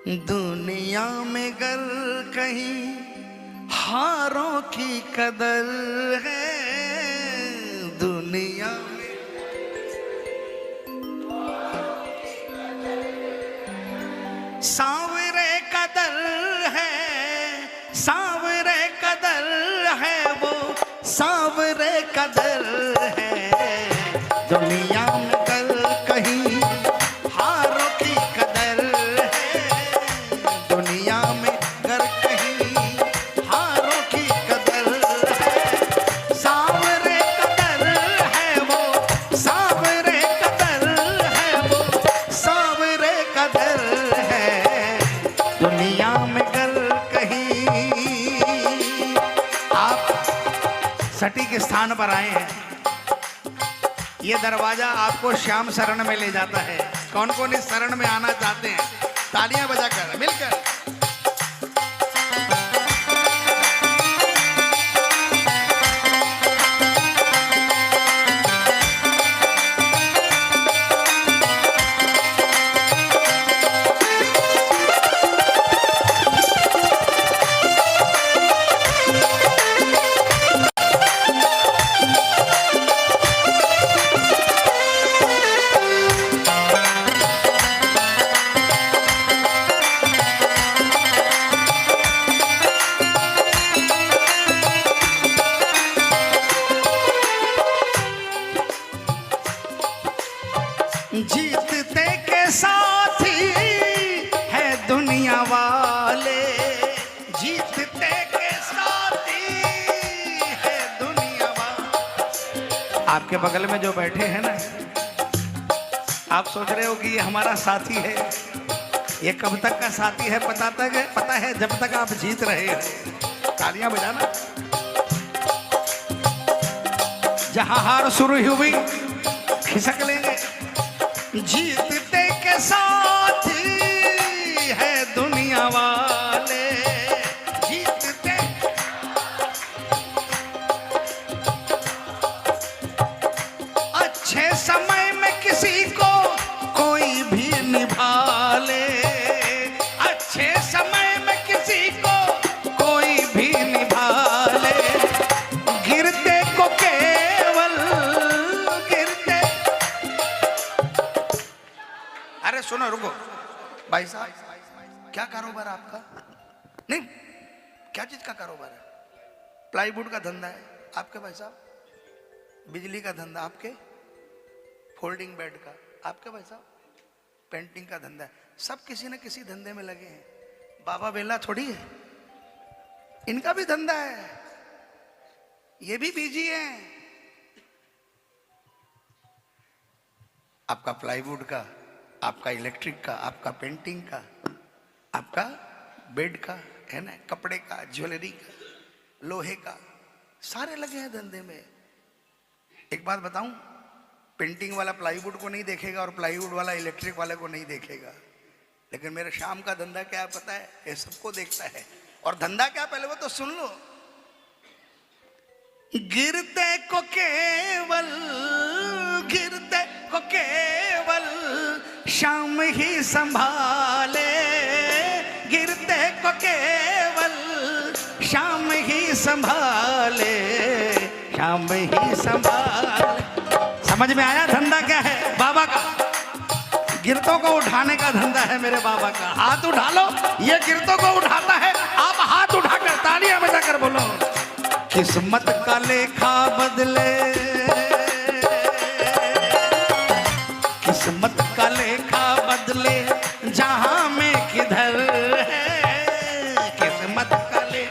दुनिया में गर कहीं हारों की कदर है, दुनिया में सांवरे कदर है, सांवरे कदर है, वो सांवरे कदर है। दुनिया में गर कहीं हारों की कदर है, दुनिया में गर कहीं हारों की कदर है। सांवरे कदर है वो, सांवरे कदर है वो, सांवरे कदर है। दुनिया में गर कहीं। आप सटीक स्थान पर आए हैं। ये दरवाजा आपको श्याम शरण में ले जाता है। कौन कौन इस शरण में आना चाहते हैं? तालियां बजाकर मिलकर। जीतते के साथी है दुनिया वाले, जीतते के साथी है दुनिया वाले। आपके बगल में जो बैठे हैं ना, आप सोच रहे हो कि ये हमारा साथी है। ये कब तक का साथी है पता है जब तक आप जीत रहे हैं। तालियां बजाना। जहां हार शुरू हुई खिसक लेंगे। जीतते के साथी है दुनिया वाले, जीतते। अच्छे समय में किसी को कोई भी निभा ले, अच्छे समय में किसी को कोई भी निभा ले। गिरते को केवल गिरते। अरे सुनो, रुको भाई साहब, क्या कारोबार है आपका? नहीं, क्या चीज का कारोबार है? प्लाईवुड का धंधा है आपके भाई साहब? बिजली का धंधा आपके? फोल्डिंग बेड का आपके भाई साहब? पेंटिंग का धंधा है। सब किसी न किसी धंधे में लगे हैं। बाबा बेला थोड़ी है, इनका भी धंधा है, ये भी बिजी है। आपका प्लाईवुड का, आपका इलेक्ट्रिक का, आपका पेंटिंग का, आपका बेड का, है ना, कपड़े का, ज्वेलरी का, लोहे का, सारे लगे हैं धंधे में। एक बात बताऊं, पेंटिंग वाला प्लाईवुड को नहीं देखेगा और प्लाईवुड वाला इलेक्ट्रिक वाले को नहीं देखेगा, लेकिन मेरे शाम का धंधा क्या है पता है? ये सबको देखता है। और धंधा क्या, पहले वो तो सुन लो। गिरते को केवल, गिरते को केवल शाम ही संभाले, गिरते को केवल शाम ही संभाले, शाम ही संभाले। समझ में आया धंधा क्या है बाबा का? गिरतों को उठाने का धंधा है मेरे बाबा का। हाथ उठा लो, ये गिरतों को उठाता है। आप हाथ उठाकर तालियां बजाकर बोलो, किस्मत का लेखा बदले, किस्मत का लेखा बदले जहां में किधर है, किस्मत का ले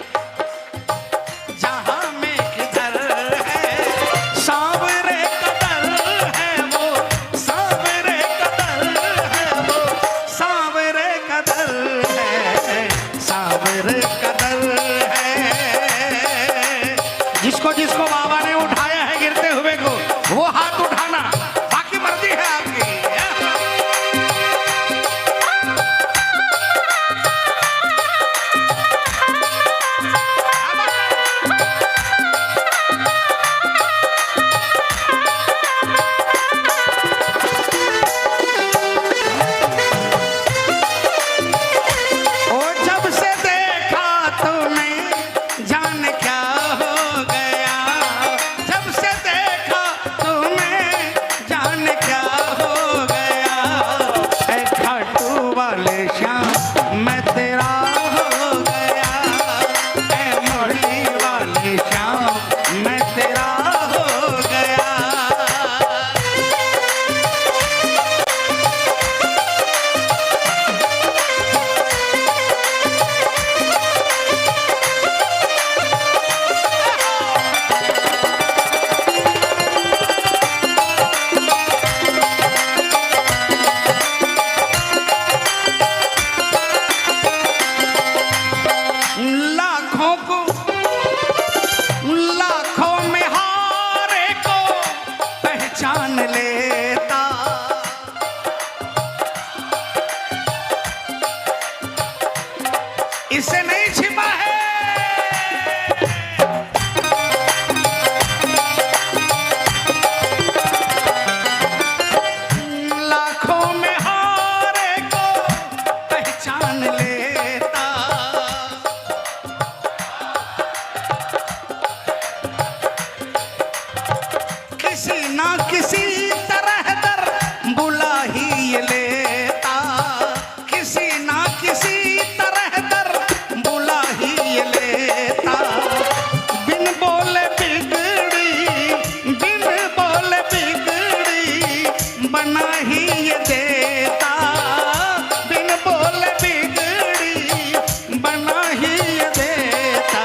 जहां में किधर है। सांवरे कदर है वो, सांवरे कदर है वो, सांवरे कदर है, सांवरे कदर है। जिसको जिसको बाबा ने उठाया है गिरते बना ही ये देता, बिन बोले बिगड़ी बना ही ये देता,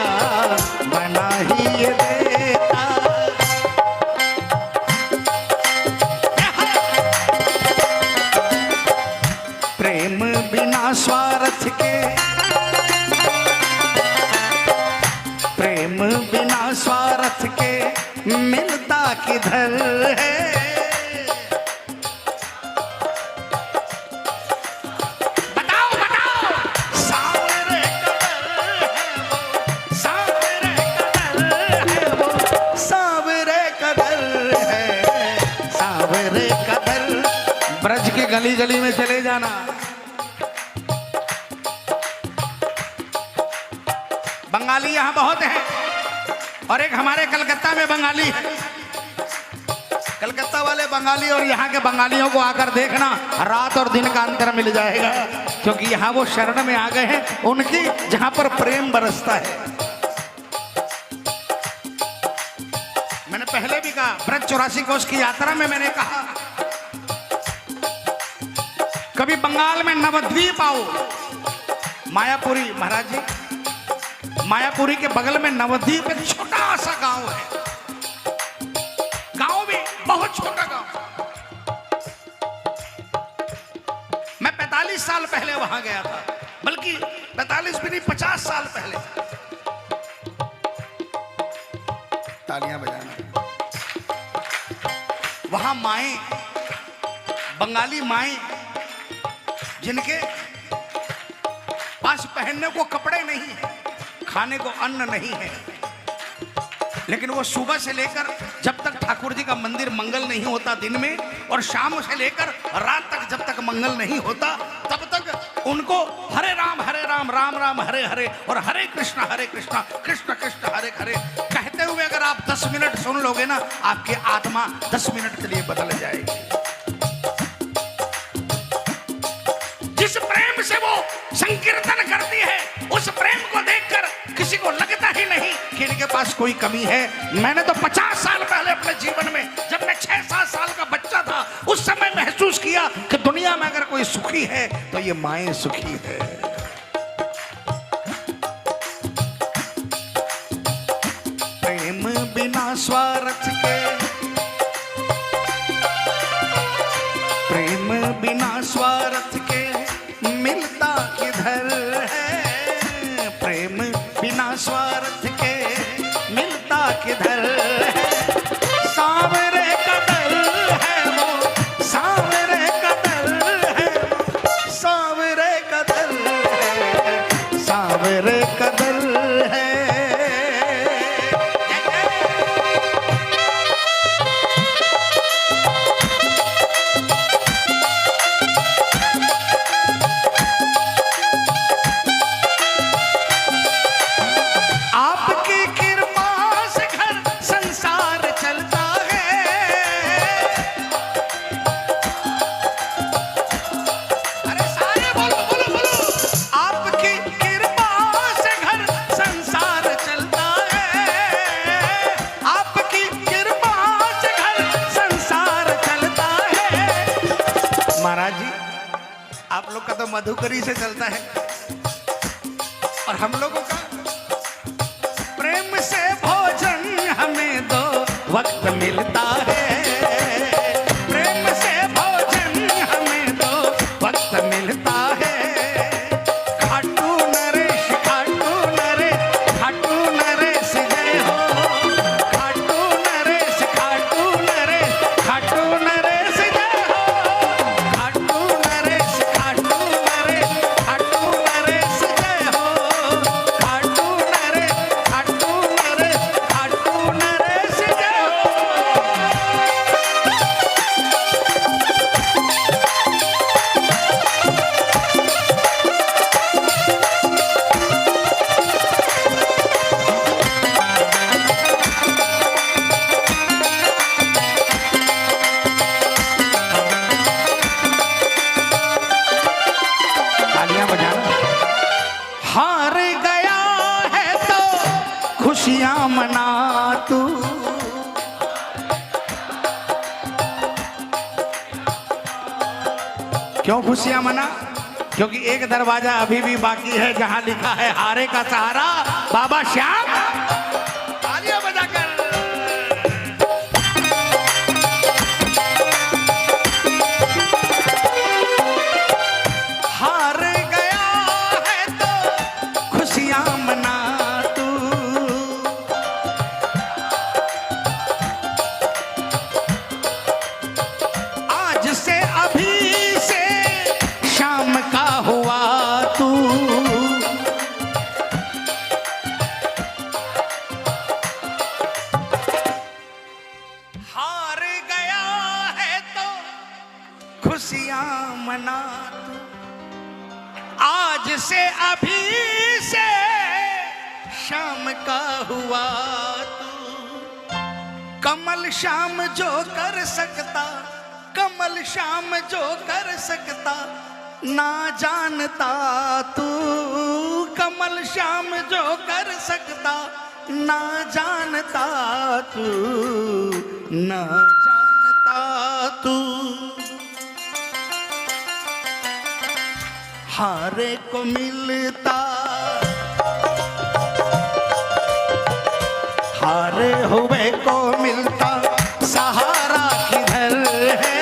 बना ही ये देता। प्रेम बिना स्वार्थ के, प्रेम बिना स्वार्थ के मिलता किधर है। बताओ बताओ, सांवरे कदर है वो, सांवरे कदर है वो, सांवरे कदर है, सांवरे कदर। ब्रज के गली गली में चले जाना, बंगाली यहाँ बहुत हैं, और एक हमारे कलकत्ता में बंगाली है। कलकत्ता वाले बंगाली और यहाँ के बंगालियों को आकर देखना, रात और दिन का अंतर मिल जाएगा, क्योंकि यहाँ वो शरण में आ गए हैं उनकी, जहाँ पर प्रेम बरसता है। मैंने पहले भी कहा, ब्रज 84 कोस की यात्रा में मैंने कहा, कभी बंगाल में नवद्वीप आओ, मायापुरी महाराज जी, मायापुरी के बगल में नवद्वीप एक छोटा सा गांव है, गांव भी बहुत छोटा गांव। मैं 45 साल पहले वहां गया था, बल्कि 45 भी नहीं 50 साल पहले। तालियां बजाना। वहां माएं, बंगाली माएं, जिनके पास पहनने को कपड़े नहीं है, खाने को अन्न नहीं है, लेकिन वो सुबह से लेकर जब तक ठाकुर जी का मंदिर मंगल नहीं होता दिन में, और शाम से लेकर रात तक जब तक मंगल नहीं होता, तब तक उनको हरे राम राम राम हरे हरे और हरे कृष्णा कृष्ण कृष्ण हरे हरे कहते हुए अगर आप 10 मिनट सुन लोगे ना, आपकी आत्मा 10 मिनट के लिए बदल जाएगी। जिस प्रेम से वो संकीर्तन करती है, उस प्रेम को देखकर किसी को लगता ही नहीं कि इनके पास कोई कमी है। मैंने तो 50 साल पहले अपने जीवन में, जब मैं 6-7 साल का बच्चा था, उस समय महसूस किया कि दुनिया में अगर कोई सुखी है तो ये माएं सुखी है। प्रेम बिना स्वार्थ के, प्रेम बिना स्वार्थ के मिलता किधर है, प्रेम बिना स्वार्थ के मिलता किधर है। सांवरे कदर है वो, सांवरे कदर है वो, सांवरे कदर है, सांवरे कदर है। महाराज जी, आप लोग का तो मधुकरी से चलता है, और हम लोगों का प्रेम से भोजन हमें दो वक्त मिलता है, प्रेम से भोजन हमें दो वक्त मिलता है। खाटू नरेश जय हो, खाटू नरेश जय हो, खाटू नरेश जय हो, खाटू नरेश जय हो। क्यों खुशियां मना? क्योंकि एक दरवाजा अभी भी बाकी है जहां लिखा है हारे का सहारा बाबा श्याम। तालियां बजाकर हार गया है तो खुशियां मना तू, आज से अभी से शाम का हुआ तू। हार गया है तो खुशियां मना तू, आज से अभी से शाम का हुआ तू। कमल शाम जो कर सकता, कमल शाम जो कर सकता ना जानता तू। कमल शाम जो कर सकता ना जानता तू, ना जानता तू। हारे को मिलता, हारे हुए को मिलता सहारा किधर है?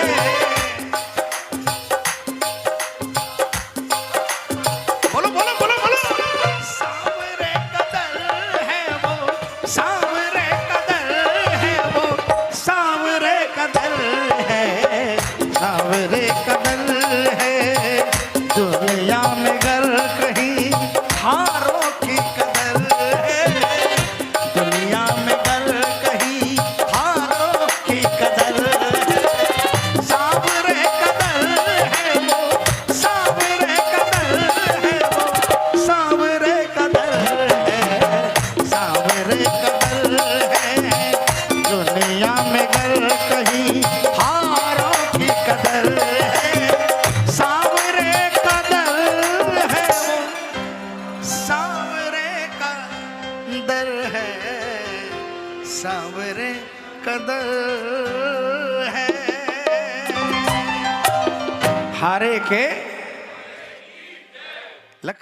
बोलो बोलो बोलो बोलो। सांवरे कदर है वो, सांवरे कदर है वो, सांवरे कदर है, सांवरे कदर है। दुनिया में गर कहीं हारों की कदर है, दुनिया में गर कहीं हारों की कदर है। सांवरे कदर है वो, सांवरे कदर है वो, सांवरे कदर है, सांवरे कदर है। दुनिया में गर कहीं हारों की कदर है, सांवरे कदर है, सांवरे कदर है। हारे के लख